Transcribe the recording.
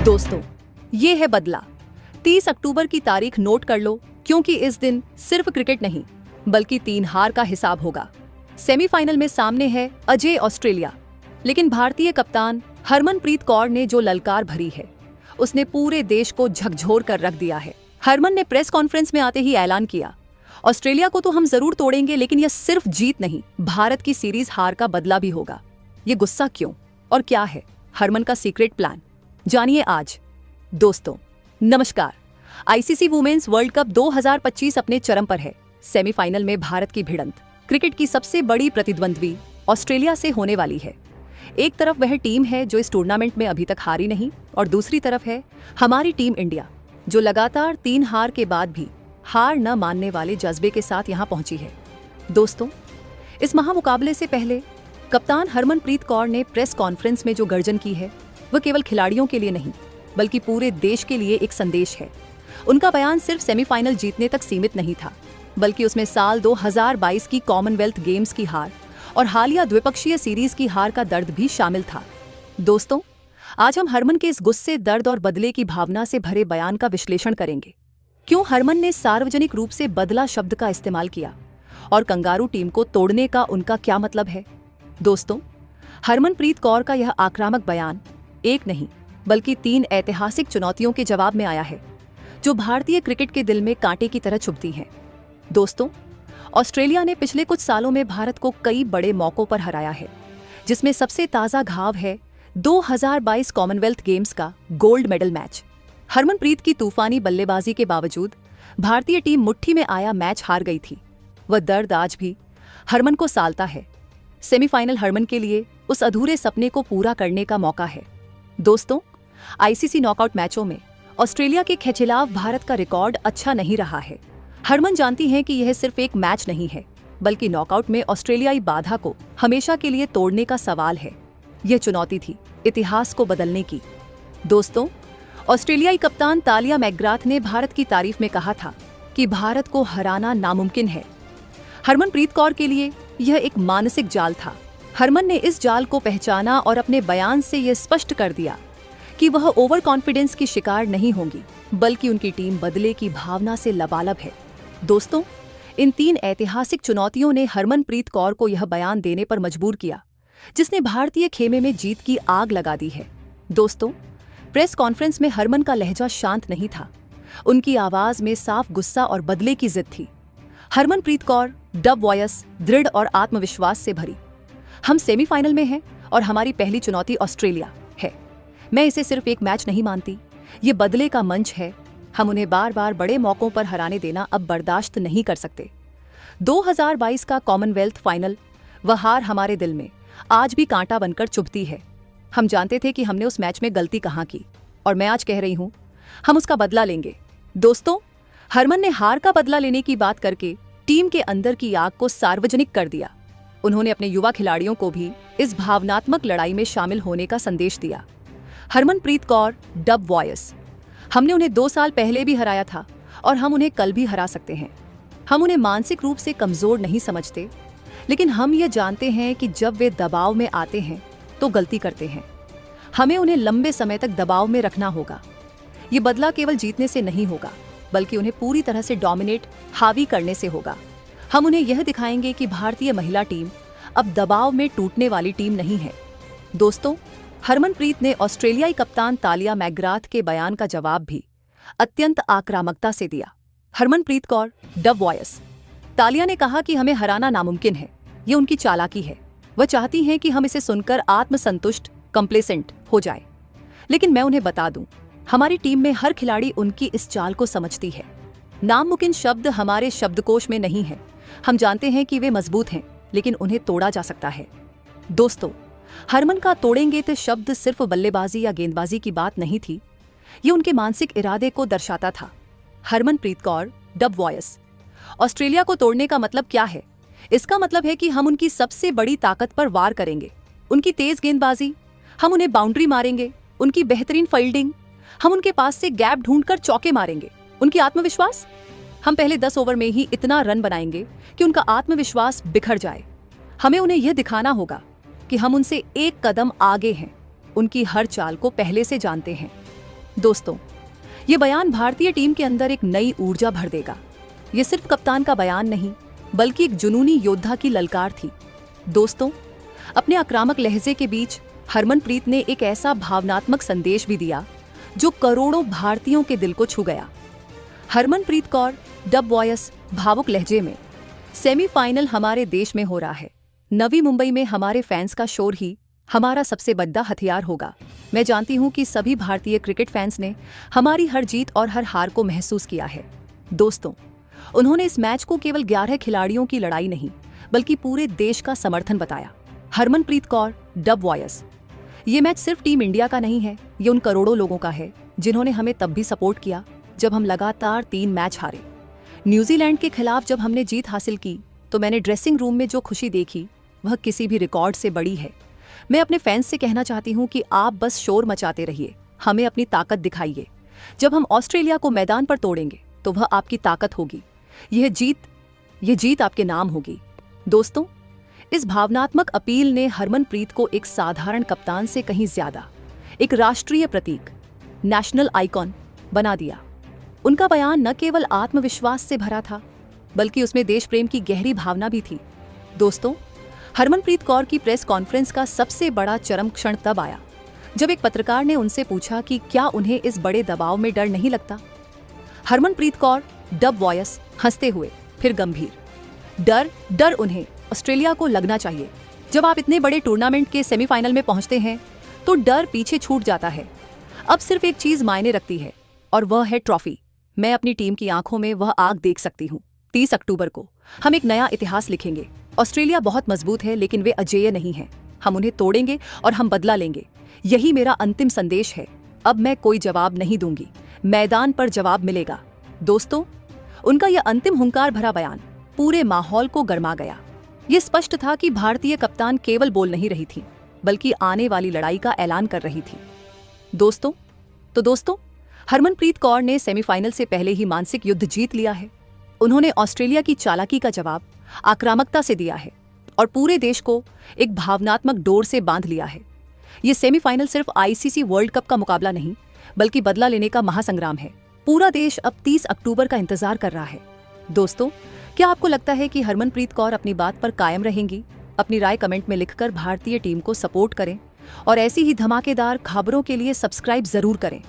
दोस्तों, ये है बदला। 30 अक्टूबर की तारीख नोट कर लो, क्योंकि इस दिन सिर्फ क्रिकेट नहीं बल्कि 3 हार का हिसाब होगा। सेमीफाइनल में सामने है अजय ऑस्ट्रेलिया, लेकिन भारतीय कप्तान हरमनप्रीत कौर ने जो ललकार भरी है उसने पूरे देश को झकझोर कर रख दिया है। हरमन ने प्रेस कॉन्फ्रेंस में आते ही ऐलान किया, ऑस्ट्रेलिया को तो हम जरूर तोड़ेंगे, लेकिन यह सिर्फ जीत नहीं, भारत की सीरीज हार का बदला भी होगा। ये गुस्सा क्यों और क्या है हरमन का सीक्रेट प्लान, जानिए आज। दोस्तों नमस्कार। आईसीसी वुमेन्स वर्ल्ड कप 2025 अपने चरम पर है। सेमीफाइनल में भारत की भिड़ंत क्रिकेट की सबसे बड़ी प्रतिद्वंद्वी ऑस्ट्रेलिया से होने वाली है। एक तरफ वह टीम है जो इस टूर्नामेंट में अभी तक हारी नहीं, और दूसरी तरफ है हमारी टीम इंडिया, जो लगातार 3 हार के बाद भी हार न मानने वाले जज्बे के साथ यहां पहुंची है। दोस्तों, इस महामुकाबले से पहले कप्तान हरमनप्रीत कौर ने प्रेस कॉन्फ्रेंस में जो गर्जन की है वह केवल खिलाड़ियों के लिए नहीं बल्कि पूरे देश के लिए एक संदेश है। उनका बयान सिर्फ सेमीफाइनल जीतने तक सीमित नहीं था, बल्कि उसमें साल 2022 की कॉमनवेल्थ गेम्स की हार और हालिया द्विपक्षीय सीरीज की हार का दर्द भी शामिल था। दोस्तों, आज हम हरमन के इस गुस्से, दर्द और बदले की भावना से भरे बयान का विश्लेषण करेंगे। क्यों हरमन ने सार्वजनिक रूप से बदला शब्द का इस्तेमाल किया और कंगारू टीम को तोड़ने का उनका क्या मतलब है। दोस्तों, हरमनप्रीत कौर का यह आक्रामक बयान एक नहीं बल्कि 3 ऐतिहासिक चुनौतियों के जवाब में आया है, जो भारतीय क्रिकेट के दिल में कांटे की तरह चुभती हैं। दोस्तों, ऑस्ट्रेलिया ने पिछले कुछ सालों में भारत को कई बड़े मौकों पर हराया है, जिसमें सबसे ताज़ा घाव है 2022 कॉमनवेल्थ गेम्स का गोल्ड मेडल मैच। हरमनप्रीत की तूफानी बल्लेबाजी के बावजूद भारतीय टीम मुट्ठी में आया मैच हार गई थी। वह दर्द आज भी हरमन को सालता है। सेमीफाइनल हरमन के लिए उस अधूरे सपने को पूरा करने का मौका है। दोस्तों, आईसीसी नॉकआउट मैचों में ऑस्ट्रेलिया के खिलाफ भारत का रिकॉर्ड अच्छा नहीं रहा है। हरमन जानती हैं कि यह सिर्फ एक मैच नहीं है, बल्कि नॉकआउट में ऑस्ट्रेलियाई बाधा को हमेशा के लिए तोड़ने का सवाल है। यह चुनौती थी इतिहास को बदलने की। दोस्तों, ऑस्ट्रेलियाई कप्तान तालिया मैकग्राथ ने भारत की तारीफ में कहा था कि भारत को हराना नामुमकिन है। हरमनप्रीत कौर के लिए यह एक मानसिक जाल था। हरमन ने इस जाल को पहचाना और अपने बयान से यह स्पष्ट कर दिया कि वह ओवर कॉन्फिडेंस की शिकार नहीं होंगी, बल्कि उनकी टीम बदले की भावना से लबालब है। दोस्तों, इन 3 ऐतिहासिक चुनौतियों ने हरमनप्रीत कौर को यह बयान देने पर मजबूर किया, जिसने भारतीय खेमे में जीत की आग लगा दी है। दोस्तों, प्रेस कॉन्फ्रेंस में हरमन का लहजा शांत नहीं था। उनकी आवाज में साफ गुस्सा और बदले की जिद थी। हरमनप्रीत कौर डब वॉयस, दृढ़ और आत्मविश्वास से भरी। हम सेमीफाइनल में हैं और हमारी पहली चुनौती ऑस्ट्रेलिया है। मैं इसे सिर्फ एक मैच नहीं मानती, ये बदले का मंच है। हम उन्हें बार बार बड़े मौकों पर हराने देना अब बर्दाश्त नहीं कर सकते। 2022 का कॉमनवेल्थ फाइनल, वह हार हमारे दिल में आज भी कांटा बनकर चुभती है। हम जानते थे कि हमने उस मैच में गलती कहाँ की, और मैं आज कह रही हूँ, हम उसका बदला लेंगे। दोस्तों, हरमन ने हार का बदला लेने की बात करके टीम के अंदर की आग को सार्वजनिक कर दिया। उन्होंने अपने युवा खिलाड़ियों को भी इस भावनात्मक लड़ाई में शामिल होने का संदेश दिया। हरमनप्रीत कौर डब वॉयस, हमने उन्हें 2 साल पहले भी हराया था और हम उन्हें कल भी हरा सकते हैं। हम उन्हें मानसिक रूप से कमजोर नहीं समझते, लेकिन हम ये जानते हैं कि जब वे दबाव में आते हैं तो गलती करते हैं। हमें उन्हें लंबे समय तक दबाव में रखना होगा। ये बदला केवल जीतने से नहीं होगा, बल्कि उन्हें पूरी तरह से डोमिनेट, हावी करने से होगा। हम उन्हें यह दिखाएंगे कि भारतीय महिला टीम अब दबाव में टूटने वाली टीम नहीं है। दोस्तों, हरमनप्रीत ने ऑस्ट्रेलियाई कप्तान तालिया मैकग्राथ के बयान का जवाब भी अत्यंत आक्रामकता से दिया। हरमनप्रीत कौर डब वॉयस, तालिया ने कहा कि हमें हराना नामुमकिन है। ये उनकी चालाकी है। वह चाहती हैं कि हम इसे सुनकर आत्मसंतुष्ट, कंप्लेसेंट हो जाए। लेकिन मैं उन्हें बता दूं, हमारी टीम में हर खिलाड़ी उनकी इस चाल को समझती है। नामुमकिन शब्द हमारे शब्दकोश में नहीं है। हम जानते हैं कि वे मजबूत हैं, लेकिन उन्हें तोड़ा जा सकता है। दोस्तों, हरमन का तोड़ेंगे तो शब्द सिर्फ बल्लेबाजी या गेंदबाजी की बात नहीं थी, ये उनके मानसिक इरादे को दर्शाता था। Harmanpreet Kaur dub voice, Australia को तोड़ने का मतलब क्या है? इसका मतलब है कि हम उनकी सबसे बड़ी ताकत पर वार करेंगे। उनकी तेज गेंदबाजी, हम उन्हें बाउंड्री मारेंगे। उनकी बेहतरीन फील्डिंग, हम उनके पास से गैप ढूंढकर चौके मारेंगे। उनकी आत्मविश्वास, हम पहले 10 ओवर में ही इतना रन बनाएंगे कि उनका आत्मविश्वास बिखर जाए। हमें उन्हें यह दिखाना होगा कि हम उनसे एक कदम आगे हैं, उनकी हर चाल को पहले से जानते हैं। दोस्तों, ये बयान भारतीय टीम के अंदर एक नई ऊर्जा भर देगा। ये सिर्फ कप्तान का बयान नहीं, बल्कि एक जुनूनी योद्धा की ललकार थी। दोस्तों, अपने आक्रामक लहजे के बीच हरमनप्रीत ने एक ऐसा भावनात्मक संदेश भी दिया जो करोड़ों भारतीयों के दिल को छू गया। हरमनप्रीत कौर डब वॉयस भावुक लहजे में, सेमीफाइनल हमारे देश में हो रहा है। नवी मुंबई में हमारे फैंस का शोर ही हमारा सबसे बड़ा हथियार होगा। मैं जानती हूं कि सभी भारतीय क्रिकेट फैंस ने हमारी हर जीत और हर हार को महसूस किया है। दोस्तों, उन्होंने इस मैच को केवल 11 खिलाड़ियों की लड़ाई नहीं, बल्कि पूरे देश का समर्थन बताया। हरमनप्रीत कौर डब वॉयस, ये मैच सिर्फ टीम इंडिया का नहीं है, ये उन करोड़ों लोगों का है जिन्होंने हमें तब भी सपोर्ट किया जब हम लगातार 3 मैच हारे। न्यूजीलैंड के खिलाफ जब हमने जीत हासिल की तो मैंने ड्रेसिंग रूम में जो खुशी देखी वह किसी भी रिकॉर्ड से बड़ी है। मैं अपने फैंस से कहना चाहती हूँ कि आप बस शोर मचाते रहिए, हमें अपनी ताकत दिखाइए। जब हम ऑस्ट्रेलिया को मैदान पर तोड़ेंगे तो वह आपकी ताकत होगी। यह जीत आपके नाम होगी। दोस्तों, इस भावनात्मक अपील ने हरमनप्रीत को एक साधारण कप्तान से कहीं ज्यादा एक राष्ट्रीय प्रतीक, नेशनल आइकॉन बना दिया। उनका बयान न केवल आत्मविश्वास से भरा था, बल्कि उसमें देश प्रेम की गहरी भावना भी थी। दोस्तों, हरमनप्रीत कौर की प्रेस कॉन्फ्रेंस का सबसे बड़ा चरम क्षण तब आया जब एक पत्रकार ने उनसे पूछा कि क्या उन्हें इस बड़े दबाव में डर नहीं लगता। हरमनप्रीत कौर डब वॉयस हंसते हुए फिर गंभीर, डर उन्हें ऑस्ट्रेलिया को लगना चाहिए। जब आप इतने बड़े टूर्नामेंट के सेमीफाइनल में पहुंचते हैं तो डर पीछे छूट जाता है। अब सिर्फ एक चीज मायने रखती है और वह है ट्रॉफी। मैं अपनी टीम की आंखों में वह आग देख सकती हूँ। 30 अक्टूबर को हम एक नया इतिहास लिखेंगे। ऑस्ट्रेलिया बहुत मजबूत है, लेकिन वे अजेय नहीं है। हम उन्हें तोड़ेंगे और हम बदला लेंगे। यही मेरा अंतिम संदेश है। अब मैं कोई जवाब नहीं दूंगी, मैदान पर जवाब मिलेगा। दोस्तों, उनका यह अंतिम हुंकार भरा बयान पूरे माहौल को गरमा गया। ये स्पष्ट था कि भारतीय कप्तान केवल बोल नहीं रही थी, बल्कि आने वाली लड़ाई का ऐलान कर रही थी। दोस्तों, हरमनप्रीत कौर ने सेमीफाइनल से पहले ही मानसिक युद्ध जीत लिया है। उन्होंने ऑस्ट्रेलिया की चालाकी का जवाब आक्रामकता से दिया है और पूरे देश को एक भावनात्मक डोर से बांध लिया है। ये सेमीफाइनल सिर्फ आईसीसी वर्ल्ड कप का मुकाबला नहीं, बल्कि बदला लेने का महासंग्राम है। पूरा देश अब 30 अक्टूबर का इंतजार कर रहा है। दोस्तों, क्या आपको लगता है कि हरमनप्रीत कौर अपनी बात पर कायम रहेंगी? अपनी राय कमेंट में लिखकर भारतीय टीम को सपोर्ट करें और ऐसी ही धमाकेदार खबरों के लिए सब्सक्राइब जरूर करें।